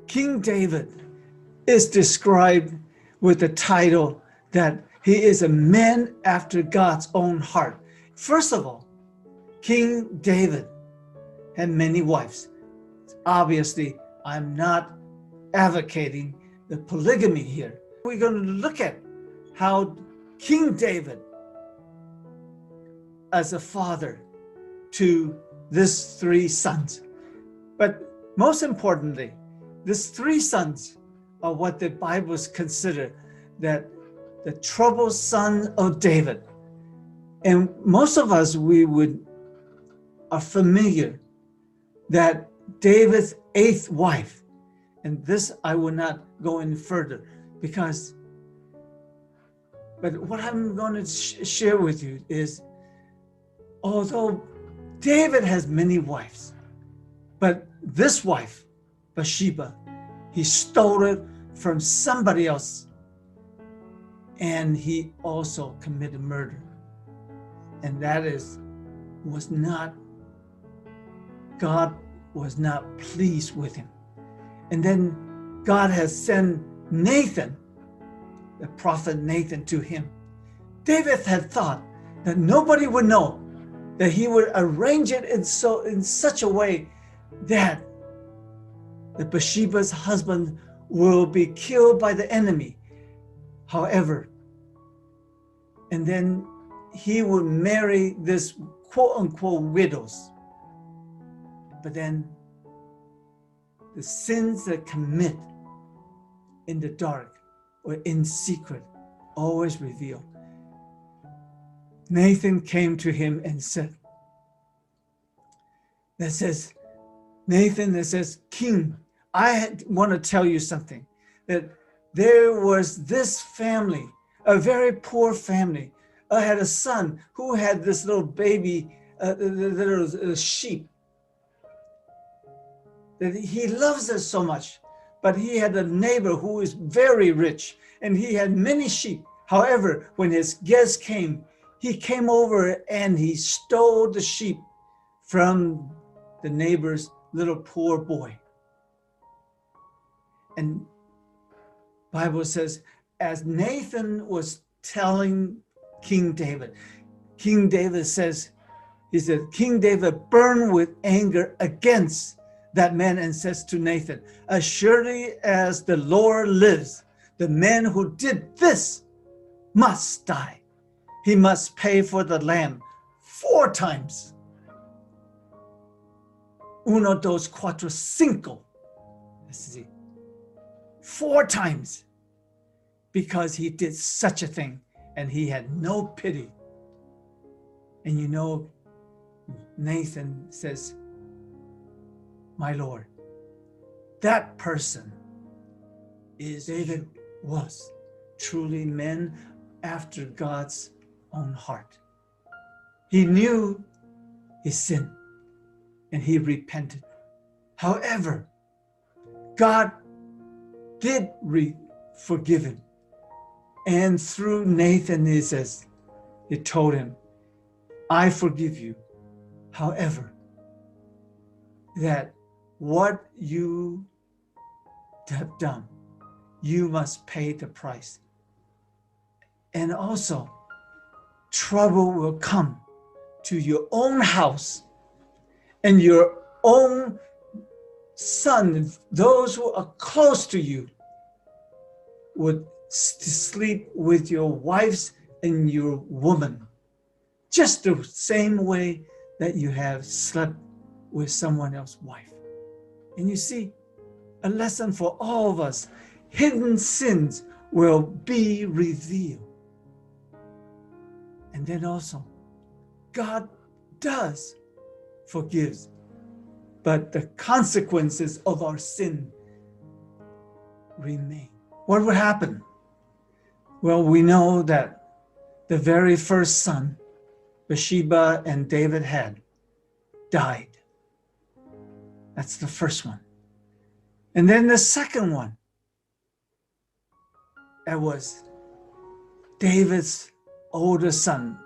King David is described with the title that he is a man after God's own heart. First of all, King David had many wives. Obviously, I'm not advocating the polygamy here. We're going to look at how King David, as a father to these 3 sons. But most importantly, these 3 sons are what the Bibles consider that the troubled son of David. And most of us, are familiar that David's 8th wife, and this I will not go any further but what I'm going to share with you is, although David has many wives, but this wife, Bathsheba, he stole it from somebody else, and he also committed murder. And that God was not pleased with him. And then God has sent Nathan, the prophet Nathan, to him. David had thought that nobody would know, that he would arrange it in such a way that the Bathsheba's husband will be killed by the enemy. However, and then he would marry this quote-unquote widows. But then the sins that commit in the dark or in secret always revealed. Nathan came to him and said, King, I want to tell you something, that there was this family, a very poor family. I had a son who had this little baby, little sheep, that he loves it so much, but he had a neighbor who is very rich and he had many sheep. However, when his guests came, he came over and he stole the sheep from the neighbor's little poor boy. And Bible says, as Nathan was telling King David says, King David burned with anger against that man and says to Nathan, as surely as the Lord lives, the man who did this must die. He must pay for the lamb 4 times. 1, 2, 4, 5. 4 times. Because he did such a thing and he had no pity. And you know, Nathan says, my Lord, that person is David was truly men after God's own heart. He knew his sin and he repented. However, God did forgive him. And through Nathan, he told him, I forgive you. However, that what you have done, you must pay the price. And also, trouble will come to your own house and your own son, those who are close to you, would sleep with your wives and your woman, just the same way that you have slept with someone else's wife. And you see, a lesson for all of us, hidden sins will be revealed. And then also, God does forgive, but the consequences of our sin remain. What would happen? Well, we know that the very first son Bathsheba and David had died. That's the first one. And then the second one, that was David's older son,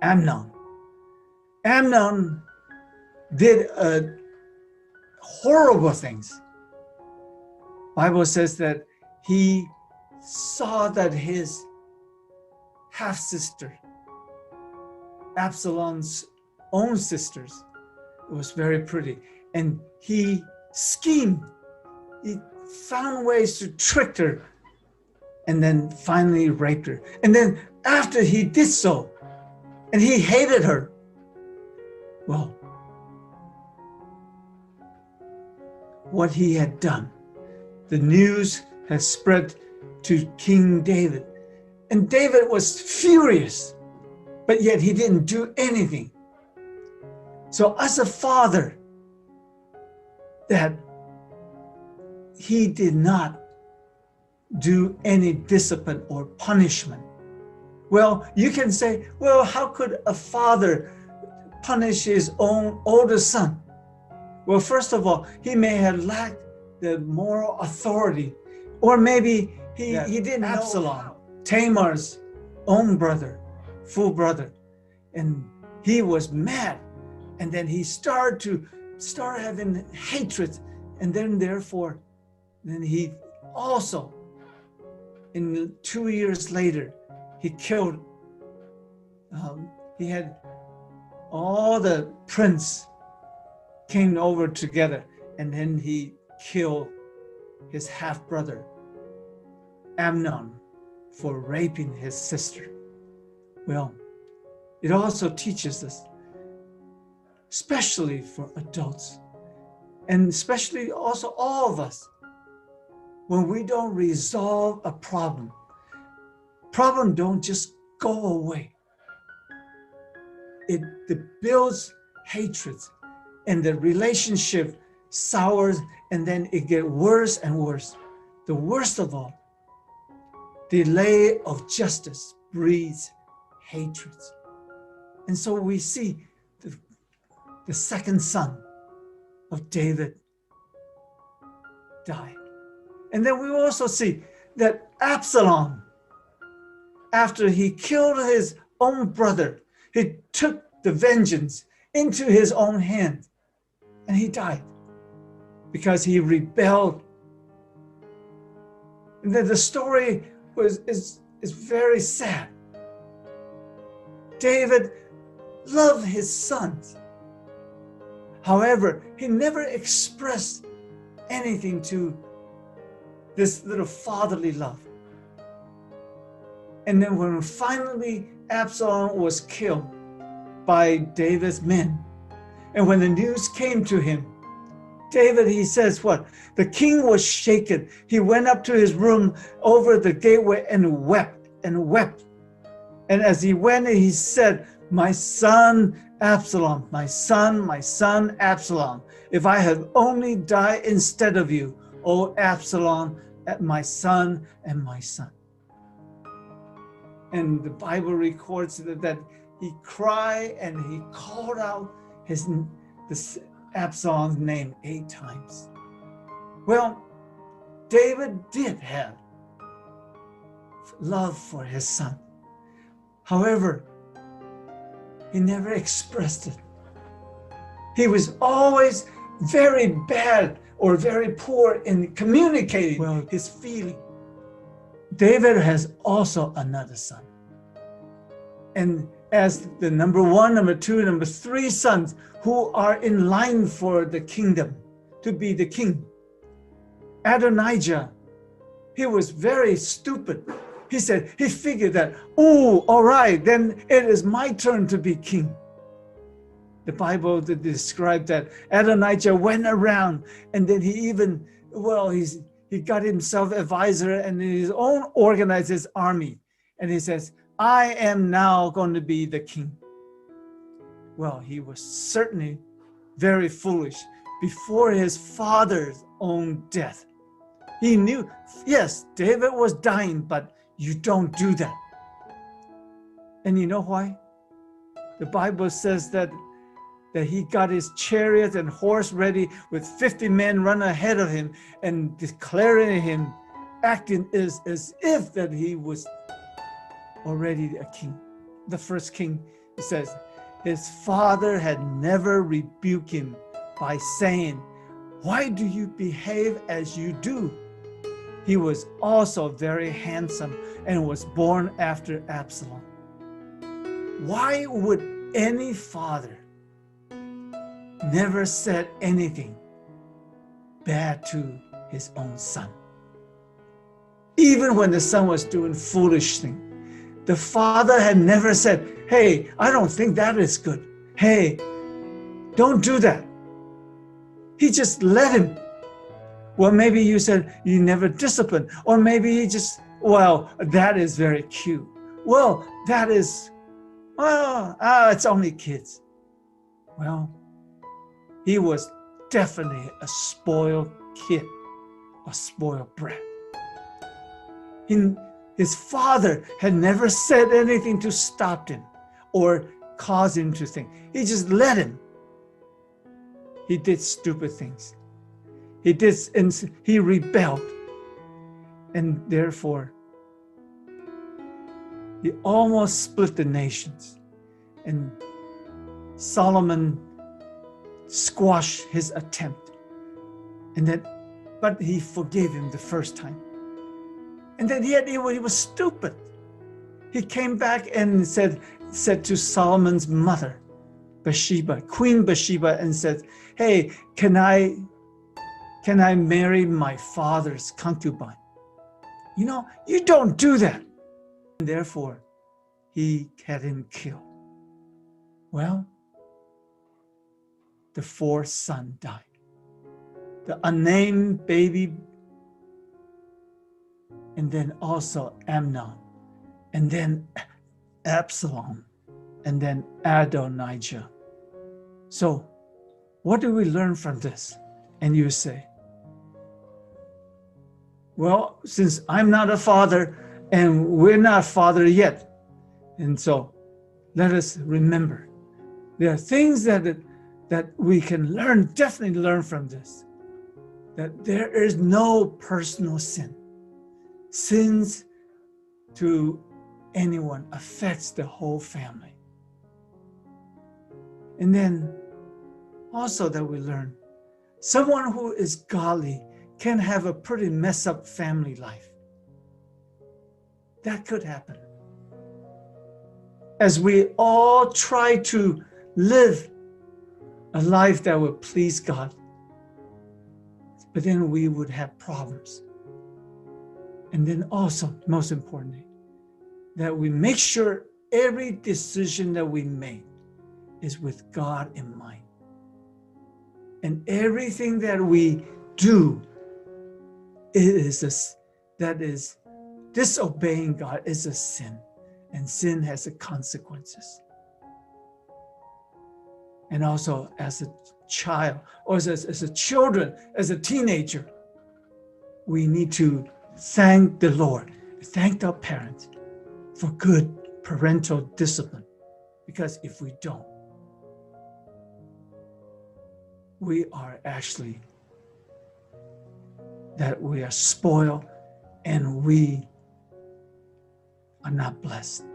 Amnon. Amnon did horrible things. Bible says that he saw that his half-sister, Absalom's own sisters, was very pretty. And he schemed. He found ways to trick her and then finally raped her. And then after he did so, and he hated her, well, what he had done, the news has spread to King David. And David was furious, but yet he didn't do anything. So as a father, that he did not do any discipline or punishment. Well, you can say, well, how could a father punish his own older son? Well, first of all, he may have lacked the moral authority, or maybe he didn't Absalom, Tamar's own brother, full brother, and he was mad, and then he started having hatred, and then therefore, then he also, in 2 years later, he killed. He had all the prince came over together, and then he killed his half brother, Amnon, for raping his sister. Well, it also teaches us, especially for adults, and especially also all of us, when we don't resolve a problem don't just go away. It builds hatred, and the relationship sours, and then it gets worse and worse. The worst of all, delay of justice breeds hatred. And so we see the second son of David died. And then we also see that Absalom, after he killed his own brother, he took the vengeance into his own hand, and he died because he rebelled. And then the story is very sad. David loved his sons. However, he never expressed anything to this little fatherly love. And then when finally Absalom was killed by David's men, and when the news came to him, David, he says what? The king was shaken. He went up to his room over the gateway and wept and wept. And as he went, he said, my son Absalom, my son Absalom, if I had only died instead of you, O Absalom, my son and my son. And the Bible records that he cried and he called out Absalom's name 8 times. Well, David did have love for his son. However, he never expressed it. He was always very bad or very poor in communicating his feeling. David has also another son. And as the number 1, number 2, number 3 sons who are in line for the kingdom, to be the king. Adonijah, he was very stupid. He said, he figured that, oh, all right, then it is my turn to be king. The Bible described that Adonijah went around, and then he even, he got himself an advisor and his own organized his army. And he says, I am now going to be the king. Well, he was certainly very foolish before his father's own death. He knew, yes, David was dying, but you don't do that. And you know why? The Bible says that he got his chariot and horse ready with 50 men run ahead of him and declaring him, acting as if that he was already a king. The first king, it says, his father had never rebuked him by saying, why do you behave as you do? he was also very handsome and was born after Absalom. Why would any father never said anything bad to his own son? Even when the son was doing foolish things, the father had never said, hey, I don't think that is good. Hey, don't do that. He just let him. Well, maybe you said you never disciplined, or maybe he just, well, that is very cute. Well, that is, it's only kids. Well, he was definitely a spoiled kid, a spoiled brat. His father had never said anything to stop him or cause him to think. He just let him. He did stupid things. He rebelled. And therefore, he almost split the nations. And Solomon squashed his attempt. But he forgave him the first time. And then yet he was stupid. He came back and said to Solomon's mother, Bathsheba, Queen Bathsheba, and said, hey, can I marry my father's concubine? You don't do that. And therefore, he had him killed. Well, the fourth son died. The unnamed baby, and then also Amnon, and then Absalom, and then Adonijah. So, what do we learn from this? And you say, well, since I'm not a father and we're not father yet, and so let us remember there are things that we can definitely learn from this, that there is no personal sin. Sins to anyone affects the whole family. And then also that we learn, someone who is godly can have a pretty messed up family life. That could happen. As we all try to live a life that would please God, but then we would have problems. And then also, most importantly, that we make sure every decision that we make is with God in mind. And everything that we do that is disobeying God is a sin. And sin has consequences. And also as a child, or as a children, as a teenager, we need to thank the Lord, thank our parents for good parental discipline. Because if we don't, we are actually spoiled and we are not blessed.